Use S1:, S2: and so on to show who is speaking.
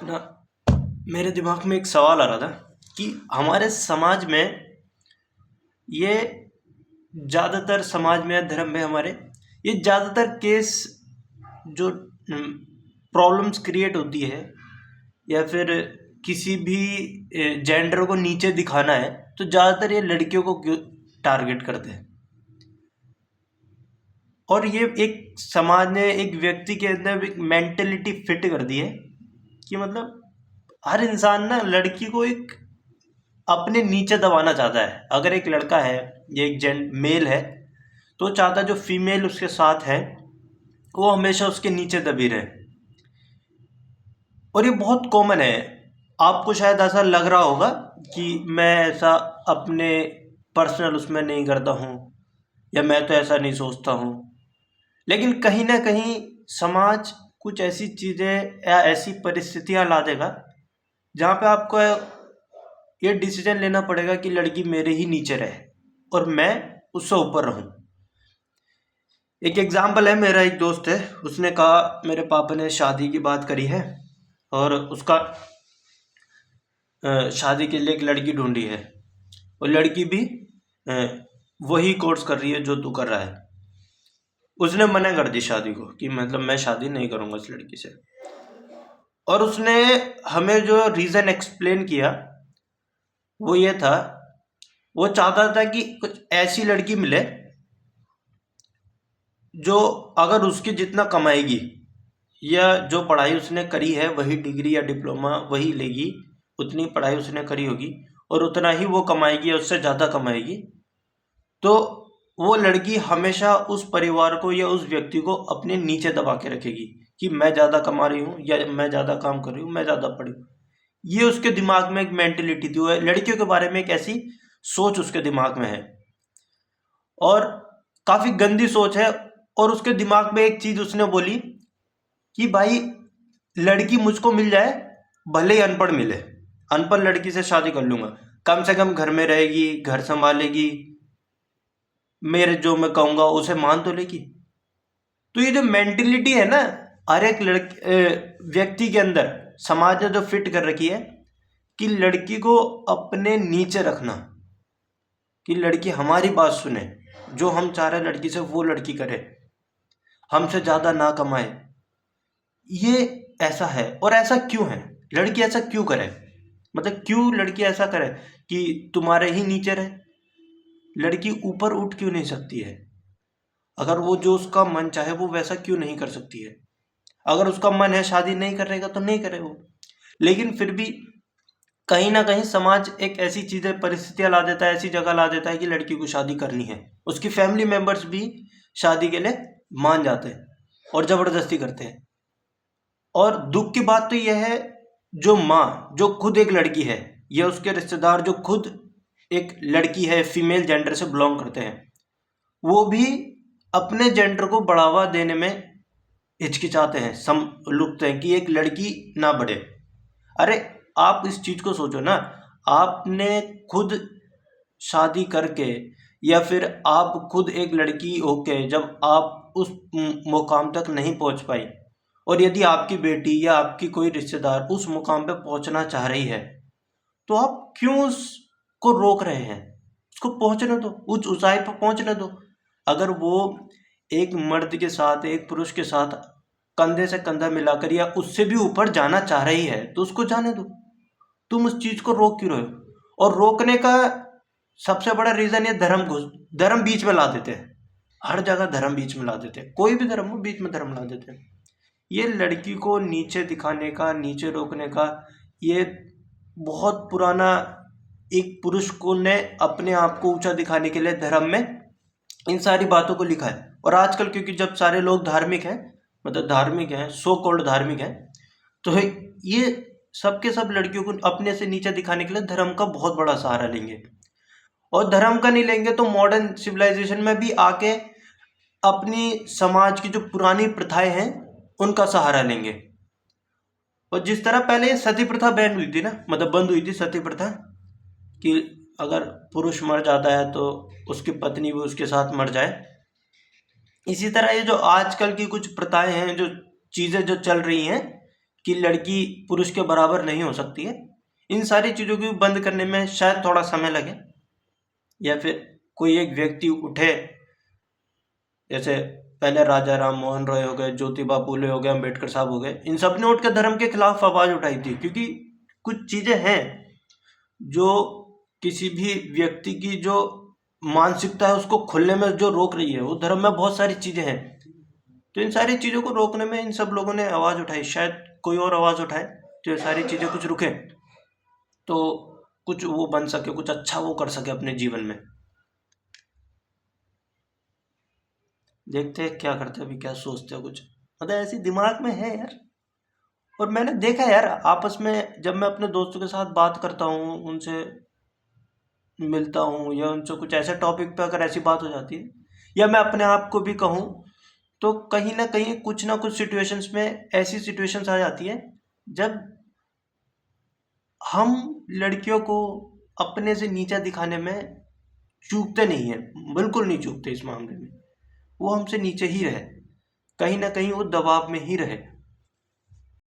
S1: ना, मेरे दिमाग में एक सवाल आ रहा था कि हमारे समाज में ये ज़्यादातर समाज में या धर्म में हमारे ये ज़्यादातर केस जो प्रॉब्लम्स क्रिएट होती है या फिर किसी भी जेंडर को नीचे दिखाना है तो ज़्यादातर ये लड़कियों को क्यों टारगेट करते हैं। और ये एक समाज ने एक व्यक्ति के अंदर एक मेंटेलिटी फिट कर दी है कि मतलब हर इंसान ना लड़की को एक अपने नीचे दबाना चाहता है। अगर एक लड़का है या एक जेंट मेल है तो चाहता है जो फीमेल उसके साथ है वो हमेशा उसके नीचे दबी रहे। और ये बहुत कॉमन है। आपको शायद ऐसा लग रहा होगा कि मैं ऐसा अपने पर्सनल उसमें नहीं करता हूँ या मैं तो ऐसा नहीं सोचता हूँ, लेकिन कहीं ना कहीं समाज कुछ ऐसी चीज़ें या ऐसी परिस्थितियाँ ला देगा जहाँ पे आपको ये डिसीजन लेना पड़ेगा कि लड़की मेरे ही नीचे रहे और मैं उससे ऊपर रहूं। एक एग्जाम्पल है, मेरा एक दोस्त है, उसने कहा मेरे पापा ने शादी की बात करी है और उसका शादी के लिए एक लड़की ढूंढी है और लड़की भी वही कोर्स कर रही है जो तू कर रहा है। उसने मना कर दी शादी को कि मतलब मैं शादी नहीं करूंगा इस लड़की से। और उसने हमें जो रीज़न एक्सप्लेन किया वो ये था, वो चाहता था कि कुछ ऐसी लड़की मिले जो अगर उसके जितना कमाएगी या जो पढ़ाई उसने करी है वही डिग्री या डिप्लोमा वही लेगी, उतनी पढ़ाई उसने करी होगी और उतना ही वो कमाएगी या उससे ज़्यादा कमाएगी, तो वो लड़की हमेशा उस परिवार को या उस व्यक्ति को अपने नीचे दबा के रखेगी कि मैं ज़्यादा कमा रही हूँ या मैं ज़्यादा काम कर रही हूँ, मैं ज़्यादा पढ़ी हूँ। ये उसके दिमाग में एक मेंटेलिटी थी, वो लड़कियों के बारे में एक ऐसी सोच उसके दिमाग में है और काफ़ी गंदी सोच है। और उसके दिमाग में एक चीज़ उसने बोली कि भाई लड़की मुझको मिल जाए, भले ही अनपढ़ मिले, अनपढ़ लड़की से शादी कर लूंगा, कम से कम घर में रहेगी, घर संभालेगी, मेरे जो मैं कहूँगा उसे मान तो लेगी। तो ये जो मेंटेलिटी है ना हर एक व्यक्ति के अंदर समाज ने जो फिट कर रखी है कि लड़की को अपने नीचे रखना, कि लड़की हमारी बात सुने, जो हम चाह रहे लड़की से वो लड़की करे, हमसे ज़्यादा ना कमाए। ये ऐसा है। और ऐसा क्यों है, लड़की ऐसा क्यों करे, मतलब क्यों लड़की ऐसा करे कि तुम्हारे ही नीचे रहे। लड़की ऊपर उठ क्यों नहीं सकती है? अगर वो जो उसका मन चाहे वो वैसा क्यों नहीं कर सकती है? अगर उसका मन है शादी नहीं करेगा तो नहीं करे वो। लेकिन फिर भी कहीं ना कहीं समाज एक ऐसी चीज़ें परिस्थितियां ला देता है, ऐसी जगह ला देता है कि लड़की को शादी करनी है। उसकी फैमिली मेंबर्स भी शादी के लिए मान जाते हैं और ज़बरदस्ती करते हैं। और दुख की बात तो यह है, जो माँ जो खुद एक लड़की है या उसके रिश्तेदार जो खुद एक लड़की है, फीमेल जेंडर से बिलोंग करते हैं, वो भी अपने जेंडर को बढ़ावा देने में हिचकिचाते हैं, लुकते हैं कि एक लड़की ना बढ़े। अरे आप इस चीज़ को सोचो ना, आपने खुद शादी करके या फिर आप खुद एक लड़की होके जब आप उस मुकाम तक नहीं पहुंच पाई, और यदि आपकी बेटी या आपकी कोई रिश्तेदार उस मुकाम पे पहुंचना चाह रही है तो आप क्यों उसको रोक रहे हैं? उसको पहुंचने दो, उस ऊंचाई पर पहुंचने दो। अगर वो एक मर्द के साथ, एक पुरुष के साथ कंधे से कंधा मिलाकर या उससे भी ऊपर जाना चाह रही है तो उसको जाने दो। तुम उस चीज को रोक क्यों रहे हो? और रोकने का सबसे बड़ा रीजन ये धर्म बीच में ला देते हैं। हर जगह धर्म बीच में ला देते हैं, कोई भी धर्म हो बीच में धर्म ला देते हैं। ये लड़की को नीचे दिखाने का, नीचे रोकने का, ये बहुत पुराना एक पुरुष को ने अपने आप को ऊंचा दिखाने के लिए धर्म में इन सारी बातों को लिखा है। और आजकल क्योंकि जब सारे लोग धार्मिक हैं, मतलब धार्मिक हैं, सो कॉल्ड धार्मिक हैं, तो ये सब के सब लड़कियों को अपने से नीचे दिखाने के लिए धर्म का बहुत बड़ा सहारा लेंगे। और धर्म का नहीं लेंगे तो मॉडर्न सिविलाइजेशन में भी आके अपनी समाज की जो पुरानी प्रथाएं हैं उनका सहारा लेंगे। और जिस तरह पहले सती प्रथा बैन हुई थी ना, मतलब बंद हुई थी सती प्रथा, कि अगर पुरुष मर जाता है तो उसकी पत्नी भी उसके साथ मर जाए, इसी तरह ये जो आजकल की कुछ प्रथाएं हैं, जो चीज़ें जो चल रही हैं, कि लड़की पुरुष के बराबर नहीं हो सकती है, इन सारी चीज़ों को बंद करने में शायद थोड़ा समय लगे, या फिर कोई एक व्यक्ति उठे, जैसे पहले राजा राम मोहन रॉय हो गए, ज्योतिबा फूले हो गए, अम्बेडकर साहब हो गए, इन सब ने उठ के धर्म के खिलाफ आवाज उठाई थी। क्योंकि कुछ चीजें हैं जो किसी भी व्यक्ति की जो मानसिकता है उसको खुलने में जो रोक रही है, वो धर्म में बहुत सारी चीजें हैं। तो इन सारी चीजों को रोकने में इन सब लोगों ने आवाज उठाई, शायद कोई और आवाज उठाए तो ये सारी चीजें कुछ रुके, तो कुछ वो बन सके, कुछ अच्छा वो कर सके अपने जीवन में। देखते हैं क्या करते हैं अभी, क्या सोचते हैं, कुछ मतलब ऐसी दिमाग में है यार। और मैंने देखा यार आपस में, जब मैं अपने दोस्तों के साथ बात करता हूँ, उनसे मिलता हूँ, या उनसे कुछ ऐसे टॉपिक पे अगर ऐसी बात हो जाती है, या मैं अपने आप को भी कहूँ, तो कहीं ना कुछ सिचुएशंस में ऐसी सिचुएशंस आ जाती है जब हम लड़कियों को अपने से नीचा दिखाने में चूकते नहीं है, बिल्कुल नहीं चूकते इस मामले में। वो हमसे नीचे ही रहे, कहीं ना कहीं वो दबाव में ही रहे,